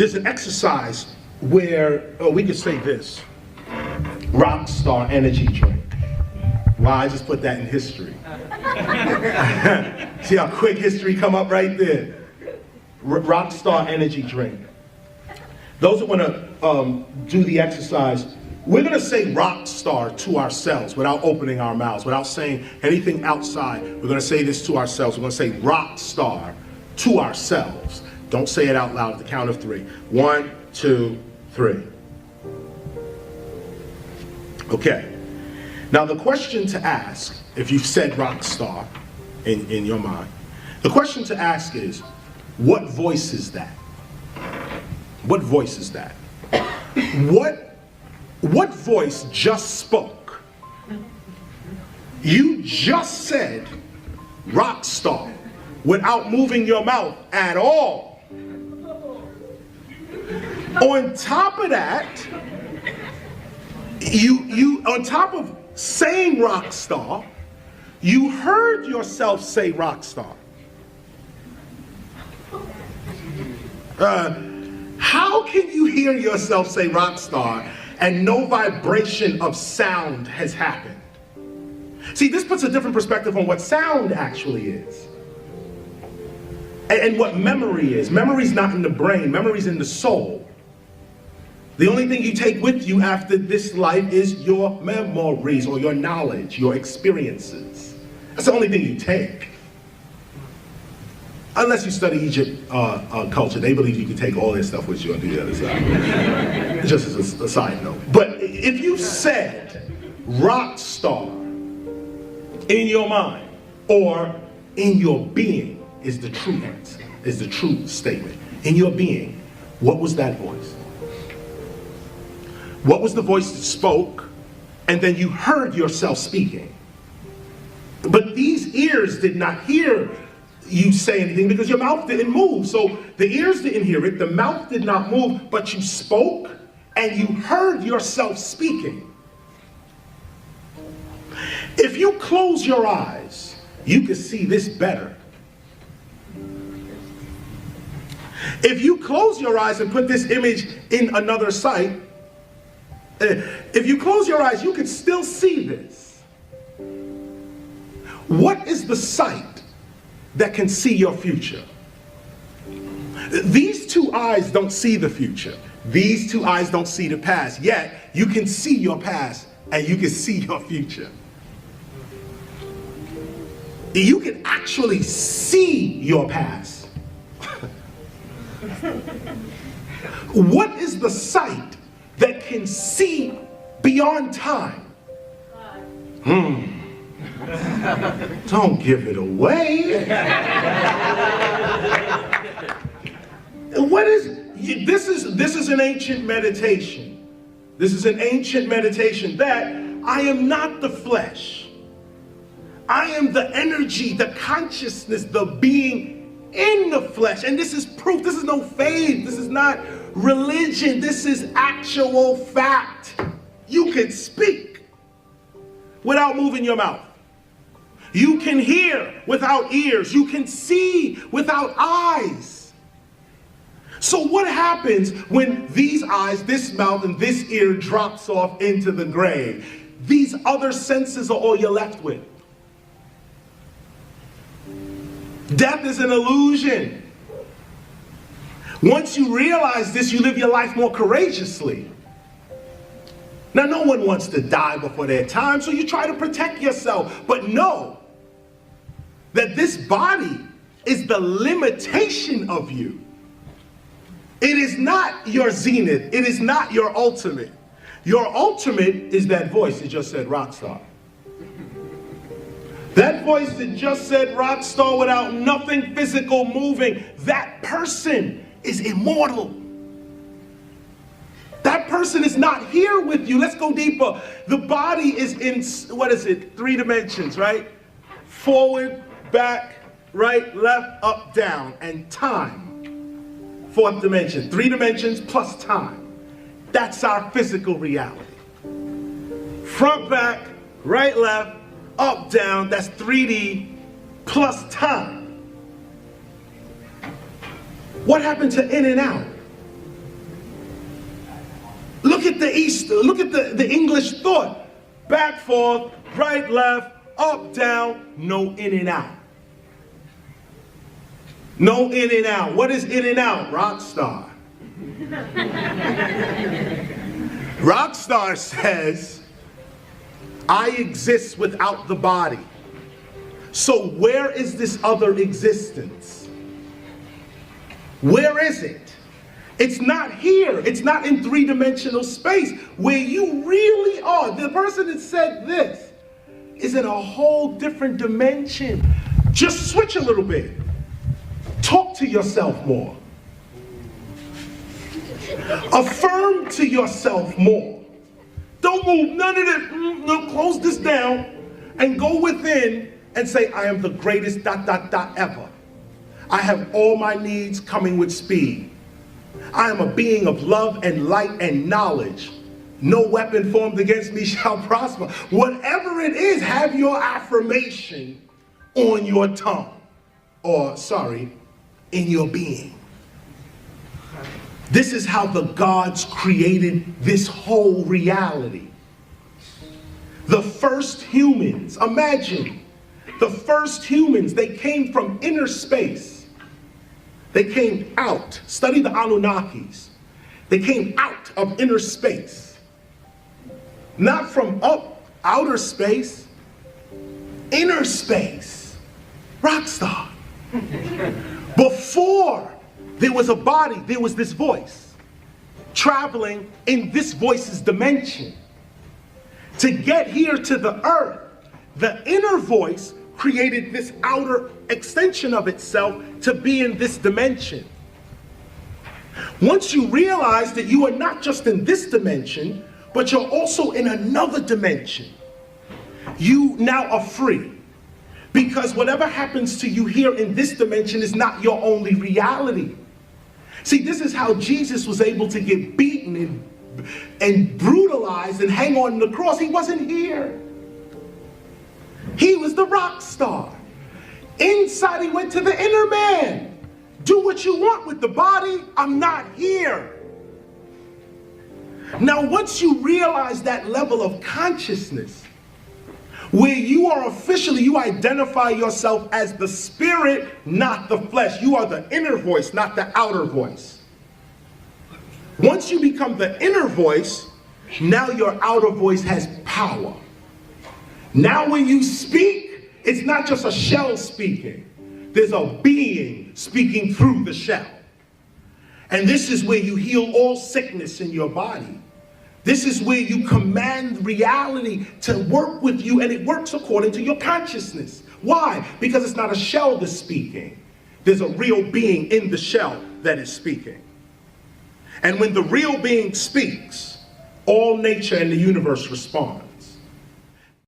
There's an exercise where we could say this: Rockstar energy drink. Wow, I just put that in history. See how quick history come up right there. Rockstar energy drink. Those who want to do the exercise, we're going to say rock star to ourselves without opening our mouths, without saying anything outside. We're going to say this to ourselves. We're going to say rock star to ourselves. Don't say it out loud at the count of 3. 1, 2, 3. Okay. Now the question to ask, if you've said rock star in your mind, the question to ask is, what voice is that? What voice is that? What voice just spoke? You just said rock star without moving your mouth at all. On top of that, you on top of saying rock star, you heard yourself say rock star. How can you hear yourself say rock star and no vibration of sound has happened? See, this puts a different perspective on what sound actually is. And what memory is. Memory's not in the brain, memory's in the soul. The only thing you take with you after this life is your memories or your knowledge, your experiences. That's the only thing you take. Unless you study Egypt culture, they believe you can take all their stuff with you and do the other side. Just as a side note. But if you said rock star in your mind or in your being is the true answer, is the true statement. In your being, what was that voice? What was the voice that spoke and then you heard yourself speaking? But these ears did not hear you say anything because your mouth didn't move. So the ears didn't hear it, the mouth did not move, but you spoke and you heard yourself speaking. If you close your eyes, you can see this better. If you close your eyes and put this image in another sight, if you close your eyes, you can still see this. What is the sight that can see your future? These two eyes don't see the future. These two eyes don't see the past. Yet, you can see your past and you can see your future. You can actually see your past. What is the sight that can see beyond time? Don't give it away. What is this is an ancient meditation. This is an ancient meditation that I am not the flesh. I am the energy, the consciousness, the being in the flesh. And this is proof. This is no faith. This is not religion. This is actual fact. You can speak without moving your mouth. You can hear without ears. You can see without eyes. So what happens when these eyes, this mouth, and this ear drops off into the grave? These other senses are all you're left with. Death is an illusion. Once you realize this, you live your life more courageously. Now, no one wants to die before their time, so you try to protect yourself. But know that this body is the limitation of you. It is not your zenith. It is not your ultimate. Your ultimate is that voice that just said rock star. That voice that just said rock star without nothing physical moving, that person is immortal. That person is not here with you. Let's go deeper. The body is in, 3 dimensions, right? Forward, back, right, left, up, down, and time. 4th dimension, 3 dimensions plus time. That's our physical reality. Front, back, right, left, up, down, that's 3D plus time. What happened to in and out? the East, look at the English thought. Back, forth, right, left, up, down, no in and out. No in and out. What is in and out? Rock star. Rock star says, I exist without the body. So where is this other existence? Where is it? It's not here. It's not in three-dimensional space where you really are. The person that said this is in a whole different dimension. Just switch a little bit. Talk to yourself more. Affirm to yourself more. Don't move none of this. No, close this down and go within and say, I am the greatest ... ever. I have all my needs coming with speed. I am a being of love and light and knowledge. No weapon formed against me shall prosper. Whatever it is, have your affirmation on your tongue. Or, sorry, in your being. This is how the gods created this whole reality. The first humans, imagine, the first humans, they came from inner space. They came out. Study the Anunnakis. They came out of inner space. Not from outer space, inner space. Rock star. Before there was a body, there was this voice traveling in this voice's dimension. To get here to the earth, the inner voice created this outer extension of itself to be in this dimension. Once you realize that you are not just in this dimension, but you're also in another dimension, you now are free. Because whatever happens to you here in this dimension is not your only reality. See, this is how Jesus was able to get beaten and brutalized and hang on the cross. He wasn't here. He was the rock star. Inside, he went to the inner man. Do what you want with the body. I'm not here. Now, once you realize that level of consciousness, where you are officially, you identify yourself as the spirit, not the flesh. You are the inner voice, not the outer voice. Once you become the inner voice, now your outer voice has power. Now when you speak, it's not just a shell speaking. There's a being speaking through the shell. And this is where you heal all sickness in your body. This is where you command reality to work with you, and it works according to your consciousness. Why? Because it's not a shell that's speaking. There's a real being in the shell that is speaking. And when the real being speaks, all nature and the universe respond.